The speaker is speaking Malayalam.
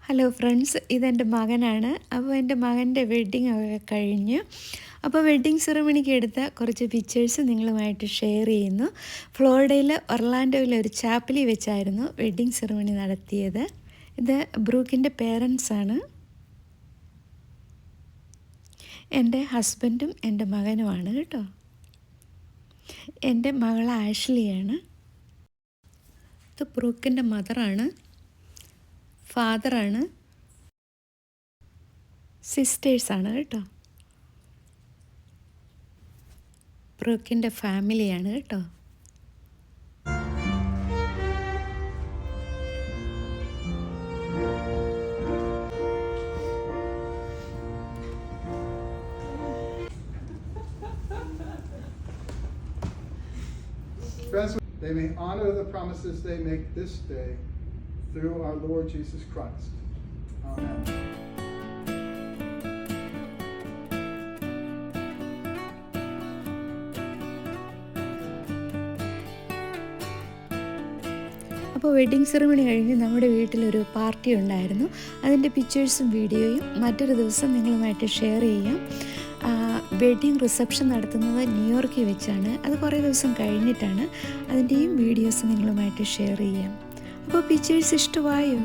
ഹലോ ഫ്രണ്ട്സ്, ഇതെൻ്റെ മകനാണ്. അപ്പോൾ എൻ്റെ മകൻ്റെ വെഡ്ഡിങ് ഒക്കെ കഴിഞ്ഞു. അപ്പോൾ വെഡ്ഡിങ് സെറമണിക്ക് എടുത്ത കുറച്ച് പിക്ചേഴ്സ് നിങ്ങളുമായിട്ട് ഷെയർ ചെയ്യുന്നു. ഫ്ലോറിഡയിൽ ഒർലാൻഡോയിലെ ഒരു ചാപ്പലിൽ വെച്ചായിരുന്നു വെഡ്ഡിങ് സെറമണി നടത്തിയത്. ഇത് ബ്രൂക്കിൻ്റെ പേരൻസാണ്. എൻ്റെ ഹസ്ബൻഡും എൻ്റെ മകനുമാണ് കേട്ടോ. എൻ്റെ മകൾ ആഷ്ലിയാണ്. ഇത് ബ്രൂക്കിൻ്റെ മദറാണ്, ഫാദറാണ്, സിസ്റ്റേഴ്സാണ് കേട്ടോ. ബ്രൂക്കിൻ്റെ ഫാമിലിയാണ് കേട്ടോ. Friends, they may honor the promises they make this day through our Lord Jesus Christ. Amen. അപ്പോൾ വെഡ്ഡിങ് സെറിമണി കഴിഞ്ഞ് നമ്മുടെ വീട്ടിലൊരു പാർട്ടി ഉണ്ടായിരുന്നു. അതിൻ്റെ പിക്ചേഴ്സും വീഡിയോയും മറ്റൊരു ദിവസം നിങ്ങളുമായിട്ട് ഷെയർ ചെയ്യാം. വെഡ്ഡിങ് റിസപ്ഷൻ നടത്തുന്നത് ന്യൂയോർക്കിൽ വെച്ചാണ്. അത് കുറേ ദിവസം കഴിഞ്ഞിട്ടാണ്. അതിൻ്റെയും വീഡിയോസ് നിങ്ങളുമായിട്ട് ഷെയർ ചെയ്യാം. അപ്പോൾ പിക്ചേഴ്സ് ഇഷ്ടമായോ?